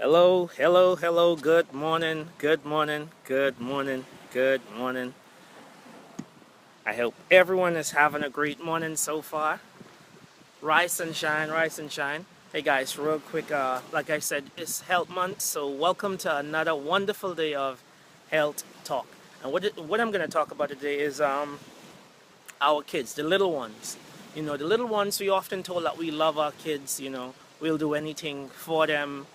Hello, hello, hello, good morning, good morning, good morning, good morning. I hope everyone is having a great morning so far. Rise and shine, rise and shine. Hey guys, real quick, like I said, it's health month, so welcome to another wonderful day of health talk. And what I'm going to talk about today is our kids, the little ones. You know, the little ones, we often told that we love our kids, we'll do anything for them,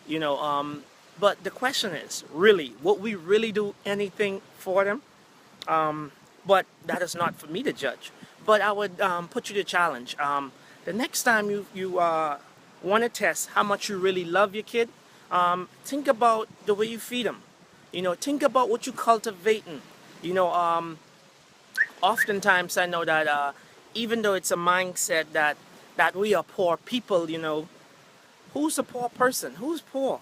you know but the question is, really, would we really do anything for them? But that is not for me to judge. But I would put you to challenge. The next time you want to test how much you really love your kid, think about the way you feed them. Think about what you cultivating. you know Oftentimes I know that even though it's a mindset that we are poor people, who's a poor person? Who's poor?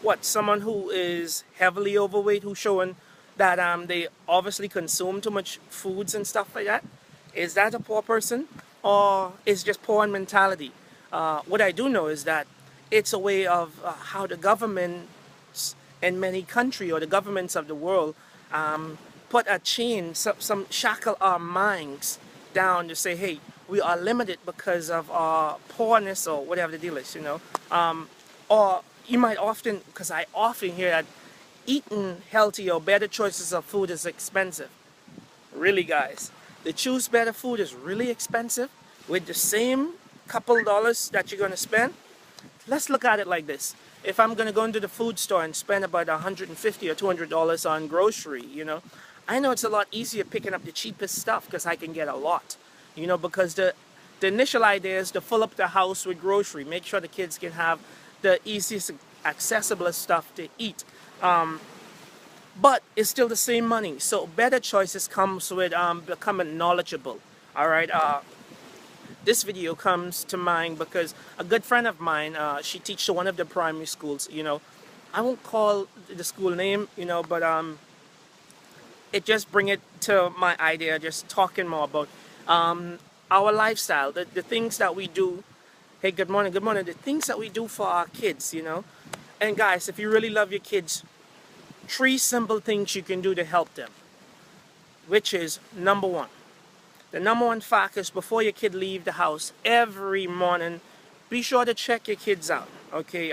What? Someone who is heavily overweight, who's showing that they obviously consume too much foods and stuff like that. Is that a poor person, or is just poor in mentality? What I do know is that it's a way of how the governments in many countries, or the governments of the world, put a chain, some shackle our minds down to say, hey, we are limited because of our poorness or whatever the deal is, or you might often, because I often hear that eating healthy or better choices of food is expensive. Really, guys, the choose better food is really expensive with the same couple dollars that you're going to spend. Let's look at it like this. If I'm going to go into the food store and spend about $150 or $200 on grocery, I know it's a lot easier picking up the cheapest stuff because I can get a lot. Because the initial idea is to fill up the house with grocery, make sure the kids can have the easiest, accessible stuff to eat. But it's still the same money. So better choices comes with becoming knowledgeable. All right. This video comes to mind because a good friend of mine, she teaches one of the primary schools. I won't call the school name, but it just bring it to my idea, just talking more about our lifestyle, the things that we do. Hey, good morning, good morning. The things that we do for our kids, And guys, if you really love your kids, 3 simple things you can do to help them, which is number 1. The number 1 fact is, before your kid leave the house every morning, be sure to check your kids out. Okay,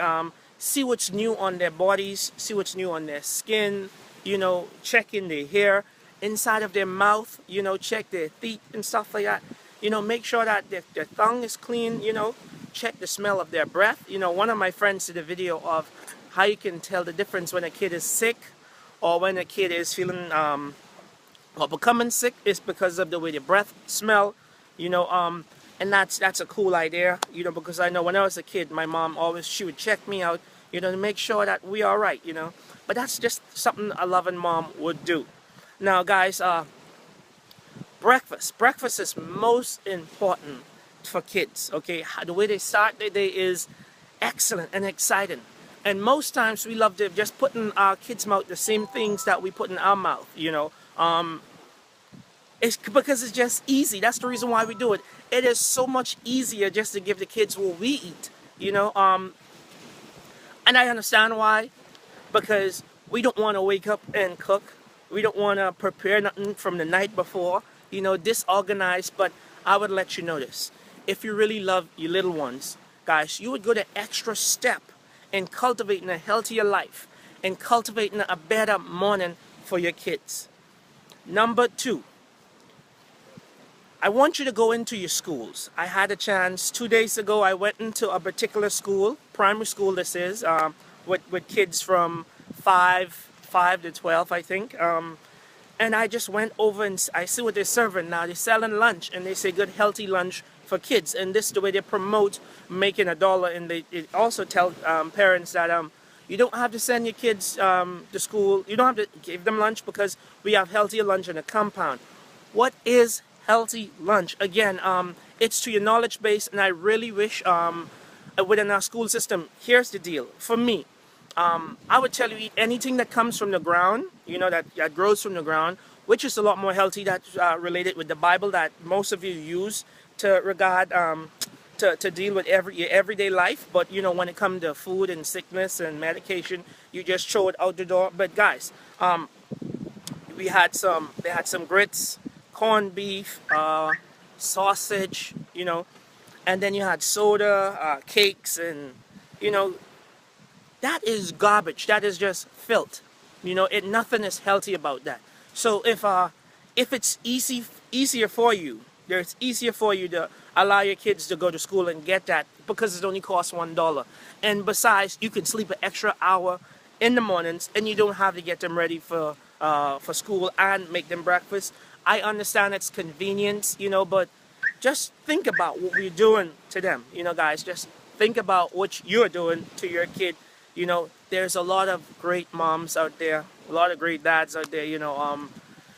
see what's new on their bodies, see what's new on their skin. Check in their hair, inside of their mouth. Check their teeth and stuff like that. Make sure that their tongue is clean. Check the smell of their breath. One of my friends did a video of how you can tell the difference when a kid is sick or when a kid is feeling or becoming sick. Is because of the way the breath smell. And that's a cool idea. Because I know when I was a kid, my mom she would check me out, to make sure that we are right. But that's just something a loving mom would do. Now, guys, breakfast is most important for kids. Okay, the way they start their day is excellent and exciting. And most times we love to just put in our kids' mouth the same things that we put in our mouth. It's because it's just easy. That's the reason why we do it. It is so much easier just to give the kids what we eat. And I understand why, because we don't want to wake up and cook. We don't want to prepare nothing from the night before. Disorganized. But I would let you know this. If you really love your little ones, guys, you would go the extra step in cultivating a healthier life and cultivating a better morning for your kids. Number 2, I want you to go into your schools. I had a chance 2 days ago. I went into a particular school, primary school this is, with kids from 5 to 12, I think. And I just went over and I see what they're serving now. They're selling lunch, and they say good healthy lunch for kids. And this is the way they promote making $1. And they also tell parents that you don't have to send your kids to school. You don't have to give them lunch because we have healthier lunch in the compound. What is healthy lunch? Again, it's to your knowledge base, and I really wish within our school system, here's the deal. For me, I would tell you, eat anything that comes from the ground, that grows from the ground, which is a lot more healthy. That's related with the Bible that most of you use to to deal with your everyday life, but you know, when it comes to food and sickness and medication, you just throw it out the door. But guys, they had some grits, corned beef, sausage, you know, and then you had soda, cakes, and you know, that is garbage. That is just filth. You know, nothing is healthy about that. So if it's easier for you, it's easier for you to allow your kids to go to school and get that because it only costs $1. And besides, you can sleep an extra hour in the mornings, and you don't have to get them ready for school and make them breakfast. I understand it's convenience, you know, but just think about what we're doing to them, you know, guys. Just think about what you're doing to your kid. You know, there's a lot of great moms out there, a lot of great dads out there, you know.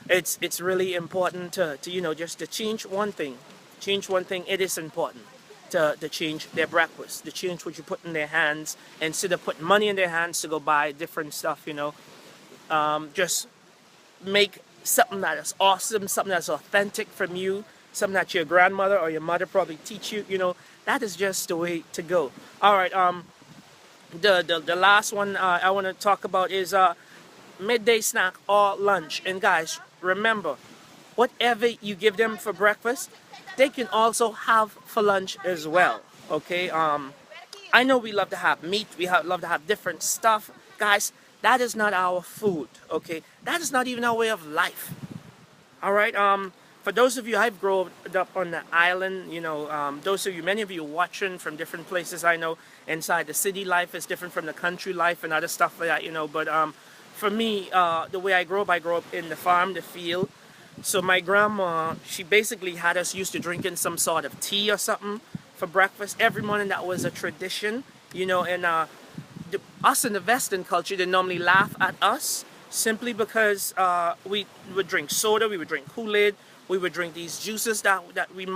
It's really important to you know, just to change one thing. Change one thing. It is important to change their breakfast, to change what you put in their hands instead of putting money in their hands to go buy different stuff, you know. Just make something that is awesome, something that's authentic from you, something that your grandmother or your mother probably teach you, you know. That is just the way to go. All right, the last one I want to talk about is midday snack or lunch. And guys, remember, whatever you give them for breakfast, they can also have for lunch as well. Okay, I know we love to have meat, love to have different stuff. Guys, that is not our food. Okay, that is not even our way of life. All right, for those of you, I've grown up on the island, you know, many of you watching from different places, I know inside the city life is different from the country life and other stuff like that, you know. But for me, the way I grew up in the farm, the field. So my grandma, she basically had us used to drinking some sort of tea or something for breakfast every morning. That was a tradition, you know. And us in the Western culture, they normally laugh at us simply because we would drink soda, we would drink Kool-Aid, we would drink these juices that we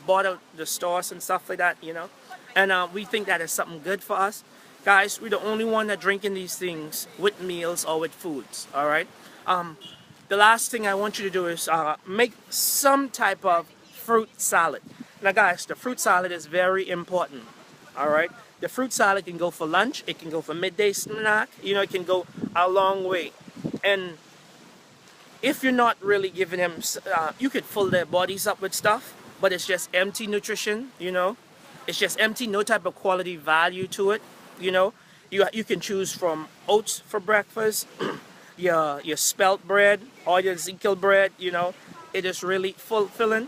bought out the stores and stuff like that, you know. And we think that is something good for us. Guys, we're the only one that drinking these things with meals or with foods, all right? The last thing I want you to do is make some type of fruit salad. Now guys, the fruit salad is very important, all right? The fruit salad can go for lunch, it can go for midday snack, you know, it can go a long way. And if you're not really giving them, you could fill their bodies up with stuff, but it's just empty nutrition, you know? It's just empty, no type of quality value to it, you know? You can choose from oats for breakfast, your spelt bread or your Ezekiel bread, you know. It is really fulfilling.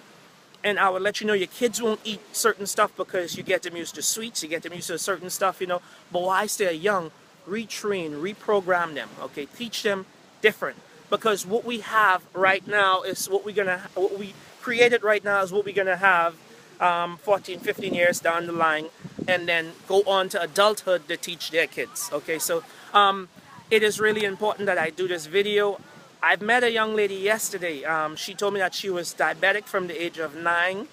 And I would let you know your kids won't eat certain stuff because you get them used to sweets, you get them used to certain stuff, you know. But whilst they're young, retrain, reprogram them, okay? Teach them different. Because what we have right now is what we created right now is what we're gonna have 14, 15 years down the line, and then go on to adulthood to teach their kids. Okay, so it is really important that I do this video. I've met a young lady yesterday. She told me that she was diabetic from the age of 9.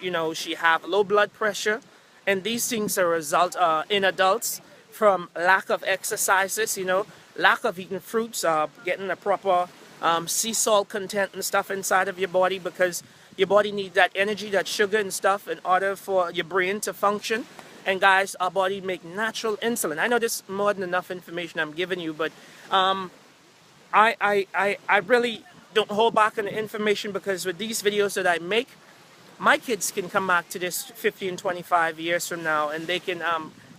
You know, she have low blood pressure, and these things are a result in adults from lack of exercises, you know, lack of eating fruits, getting a proper sea salt content and stuff inside of your body, because your body needs that energy, that sugar and stuff in order for your brain to function. And guys, our body make natural insulin. I know this is more than enough information I'm giving you, but I really don't hold back on the information, because with these videos that I make, my kids can come back to this 15, 25 years from now, and they can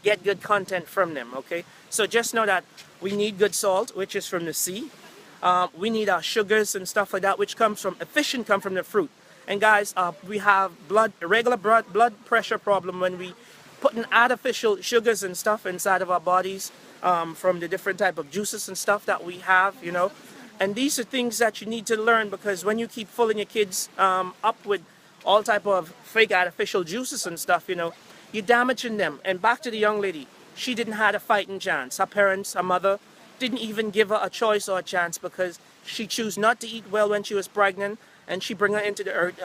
get good content from them, okay? So just know that we need good salt, which is from the sea. We need our sugars and stuff like that, which comes from the fruit. And guys, we have irregular blood pressure problem when we put in artificial sugars and stuff inside of our bodies from the different type of juices and stuff that we have, you know. And these are things that you need to learn, because when you keep filling your kids up with all type of fake artificial juices and stuff, you know, you're damaging them. And back to the young lady, she didn't have a fighting chance. Her parents, her mother, didn't even give her a choice or a chance, because she chose not to eat well when she was pregnant, and she bring her into the earth,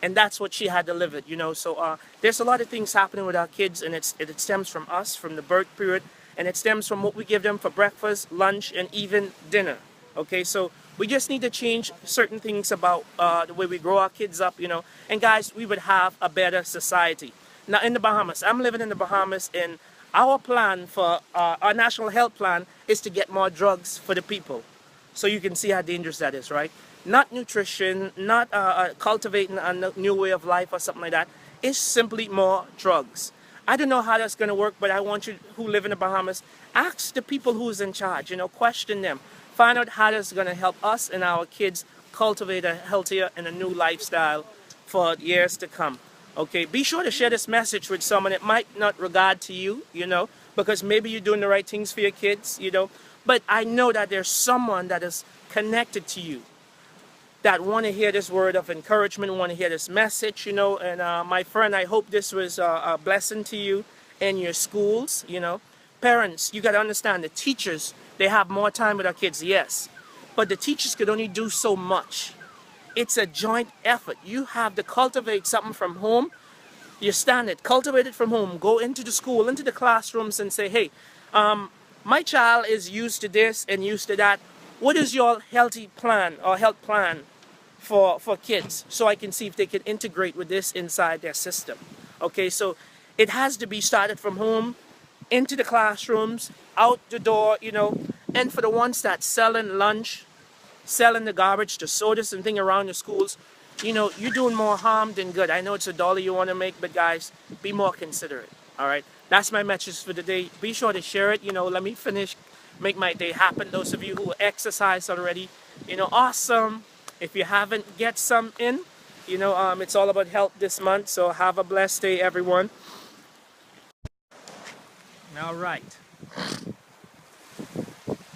and that's what she had to live it, you know. So there's a lot of things happening with our kids, and it stems from us, from the birth period, and it stems from what we give them for breakfast, lunch, and even dinner. Okay, so We just need to change certain things about the way we grow our kids up, you know. And guys, we would have a better society. Now in the Bahamas, I'm living in the Bahamas, and our plan for our national health plan is to get more drugs for the people. So you can see how dangerous that is, right? Not nutrition, not cultivating a new way of life or something like that. It's simply more drugs. I don't know how that's going to work, but I want you who live in the Bahamas, ask the people who's in charge, you know, question them. Find out how that's going to help us and our kids cultivate a healthier and a new lifestyle for years to come. Okay, be sure to share this message with someone that might not regard to you, you know, because maybe you're doing the right things for your kids, you know. But I know that there's someone that is connected to you that want to hear this word of encouragement, want to hear this message, you know. And my friend, I hope this was a blessing to you in your schools, you know. Parents, you got to understand the teachers, they have more time with our kids, yes. But the teachers could only do so much. It's a joint effort. You have to cultivate something from home. You stand it, cultivate it from home, go into the school, into the classrooms and say, hey, my child is used to this and used to that. What is your healthy plan or health plan for kids, so I can see if they can integrate with this inside their system? Okay, so it has to be started from home, into the classrooms, out the door, you know. And for the ones that selling lunch, selling the garbage, the sodas and thing around the schools, you know, you're doing more harm than good. I know it's $1 you want to make, but guys, be more considerate. All right, that's my message for the day. Be sure to share it. You know, let me finish, make my day happen. Those of you who exercise already, you know, awesome. If you haven't, get some in. You know, it's all about health this month. So have a blessed day, everyone. All right.